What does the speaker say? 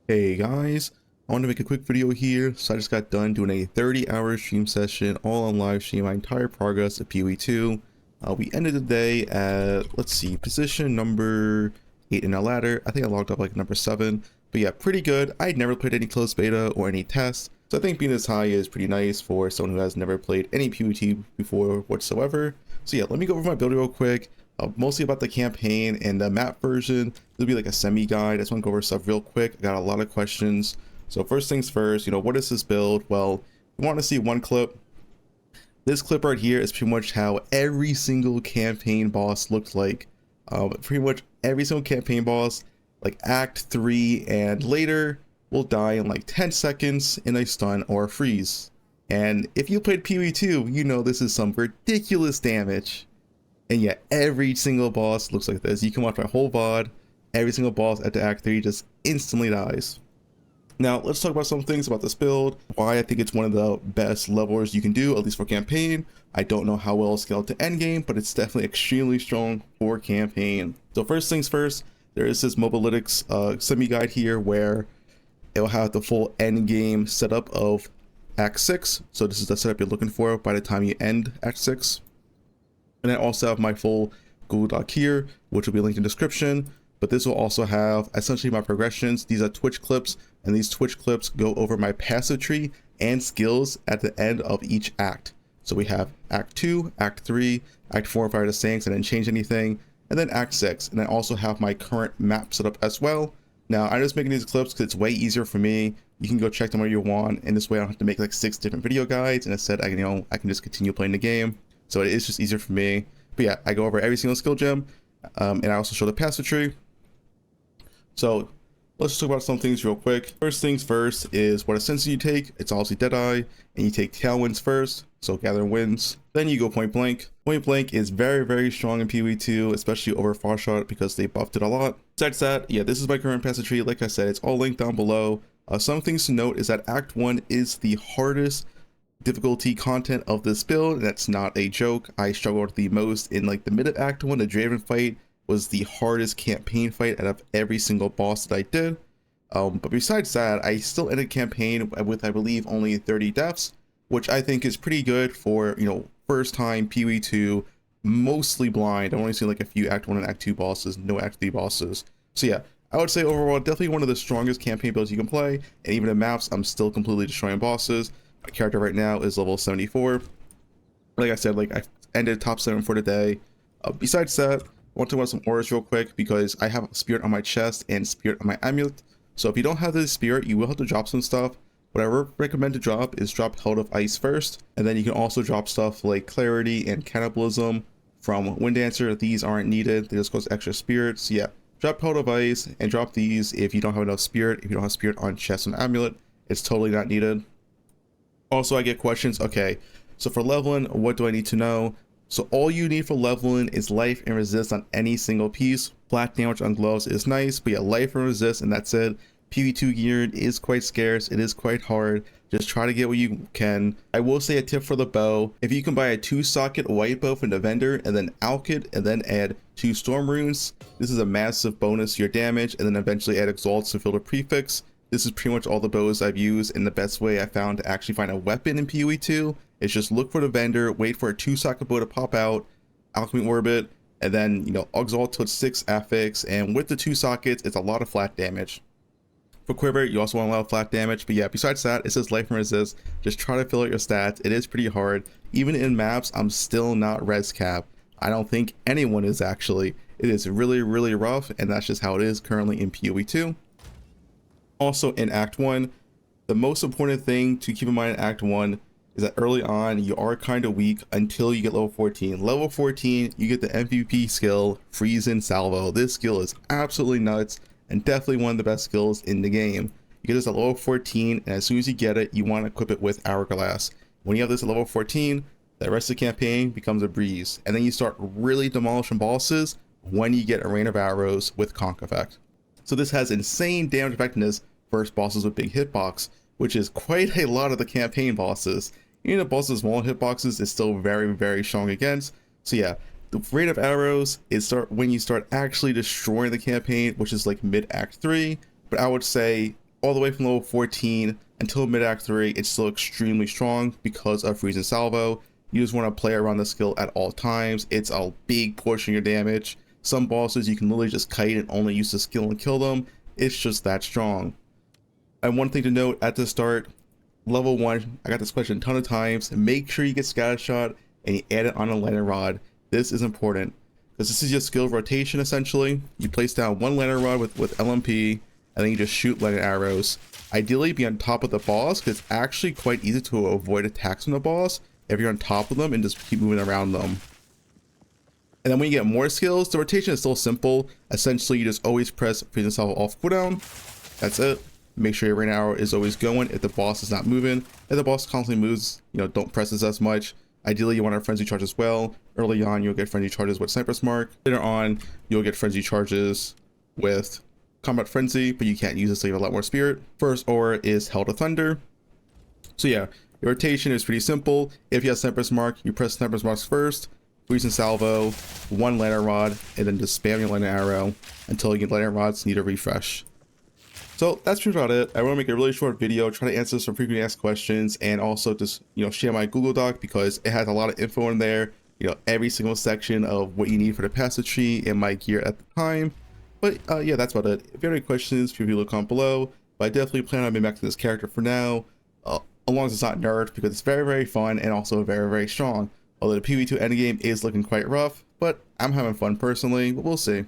Hey guys, I want to make a quick video here. So I just got done doing a 30-hour stream session, all on live stream, my entire progress of PoE 2. We ended the day at, let's see, position number 8 in our ladder. I think I logged up like number 7, but yeah, pretty good. I'd never played any closed beta or any tests, so I think being this high is pretty nice for someone who has never played any PoE 2 before whatsoever. So yeah, let me go over my build real quick. Mostly about the campaign and the map version. This will be like a semi-guide. I just want to go over stuff real quick. I got a lot of questions. So first things first, what is this build? Well, we want to see one clip. This clip right here is pretty much how every single campaign boss looked like. Pretty much every single campaign boss, like Act 3 and later, will die in like 10 seconds in a stun or a freeze. And if you played PoE 2, you know this is some ridiculous damage. And yeah, every single boss looks like this. You can watch my whole VOD. Every single boss at the Act 3 just instantly dies. Now, let's talk about some things about this build. Why I think it's one of the best levelers you can do, at least for campaign. I don't know how well it's scaled to endgame, but it's definitely extremely strong for campaign. So first things first, there is this Mobalytics semi-guide here where it will have the full endgame setup of Act 6. So this is the setup you're looking for by the time you end Act 6. And I also have my full Google Doc here, which will be linked in the description. But this will also have essentially my progressions. These are Twitch clips, and these Twitch clips go over my passive tree and skills at the end of each act. So we have Act 2, Act 3, Act 4 if I were to sync and then change anything, and then Act 6. And I also have my current map set up as well. Now, I'm just making these clips because it's way easier for me. You can go check them where you want, and this way I don't have to make like 6 different video guides, and instead I can just continue playing the game. So it is just easier for me. But yeah, I go over every single skill gem, and I also show the passive tree. So let's talk about some things real quick. First things first is what Ascendancy you take. It's obviously Deadeye, and you take Tailwinds first, so Gathering Winds. Then you go Point Blank. Point Blank is very, very strong in PoE 2, especially over Far Shot because they buffed it a lot. Besides that, yeah, this is my current passive tree. Like I said, it's all linked down below. Some things to note is that Act 1 is the hardest difficulty content of this build. That's not a joke. I struggled the most in like the mid of Act 1. The Draven fight was the hardest campaign fight out of every single boss that I did. But besides that, I still ended campaign with, I believe, only 30 deaths, which I think is pretty good for, first time PoE 2, mostly blind. I've only seen like a few Act 1 and Act 2 bosses, no Act 3 bosses. So yeah, I would say overall, definitely one of the strongest campaign builds you can play. And even in maps, I'm still completely destroying bosses. My character right now is level 74. Like I said, like I ended top 7 for the day. Besides that, I want to talk about some auras real quick because I have spirit on my chest and spirit on my amulet. So if you don't have the spirit, you will have to drop some stuff. What I recommend to drop is drop Held of Ice first, and then you can also drop stuff like Clarity and Cannibalism from Wind Dancer. These aren't needed, they just cost extra spirit. So yeah, drop Held of Ice and drop these if you don't have enough spirit. If you don't have spirit on chest and amulet, it's totally not needed. Also, I get questions, okay, so for leveling, what do I need to know? So all you need for leveling is life and resist on any single piece. Flat damage on gloves is nice, but yeah, life and resist, and that's it. PoE 2 gear is quite scarce, it is quite hard. Just try to get what you can. I will say a tip for the bow. If you can buy a 2-socket white bow from the vendor and then alch it and then add 2 storm runes, this is a massive bonus to your damage, and then eventually add exalts to fill the prefix. This is pretty much all the bows I've used, and the best way I found to actually find a weapon in PoE 2 is just look for the vendor, wait for a 2-socket bow to pop out, alchemy orbit, and then exalt till it's 6 affix, and with the 2 sockets, it's a lot of flat damage. For quiver, you also want a lot of flat damage, but yeah, besides that, it says life and resist. Just try to fill out your stats. It is pretty hard. Even in maps, I'm still not res cap. I don't think anyone is actually. It is really, really rough, and that's just how it is currently in PoE 2. Also in Act 1, the most important thing to keep in mind in Act 1 is that early on you are kind of weak until you get level 14. Level 14, you get the MVP skill, Freeze and Salvo. This skill is absolutely nuts and definitely one of the best skills in the game. You get this at level 14, and as soon as you get it, you want to equip it with Hourglass. When you have this at level 14, the rest of the campaign becomes a breeze, and then you start really demolishing bosses when you get a Rain of Arrows with Conk Effect. So this has insane damage effectiveness versus bosses with big hitbox, which is quite a lot of the campaign bosses. Even the bosses with small hitboxes is still very, very strong against. So yeah, the Rain of Arrows is when you start actually destroying the campaign, which is like mid Act 3. But I would say all the way from level 14 until mid-act 3, it's still extremely strong because of freeze and salvo. You just want to play around the skill at all times. It's a big portion of your damage. Some bosses you can literally just kite and only use the skill and kill them. It's just that strong. And one thing to note at the start, level 1, I got this question a ton of times. Make sure you get scatter shot and you add it on a lantern rod. This is important because this is your skill rotation essentially. You place down one lantern rod with LMP and then you just shoot lantern arrows. Ideally be on top of the boss because it's actually quite easy to avoid attacks from the boss if you're on top of them and just keep moving around them. And then when you get more skills, the rotation is still simple. Essentially, you just always press freeze and salvo off cooldown. That's it. Make sure your rain arrow is always going if the boss is not moving. If the boss constantly moves, don't press this as much. Ideally, you want a frenzy charge as well. Early on, you'll get frenzy charges with Sniper's Mark. Later on, you'll get frenzy charges with Combat Frenzy, but you can't use this to get a lot more spirit. First aura is Hell to Thunder. So yeah, your rotation is pretty simple. If you have Sniper's Mark, you press Sniper's Marks first, freeze and salvo, one lantern rod, and then just spam your lantern arrow until your lantern rods need a refresh. So that's pretty about it. I want to make a really short video, try to answer some frequently asked questions, and also just share my Google Doc because it has a lot of info in there. Every single section of what you need for the passage tree and my gear at the time. But yeah, that's about it. If you have any questions, feel free to comment below. But I definitely plan on being back to this character for now, as long as it's not nerfed, because it's very, very fun and also very, very strong. Although the PvE2 endgame is looking quite rough, but I'm having fun personally, but we'll see.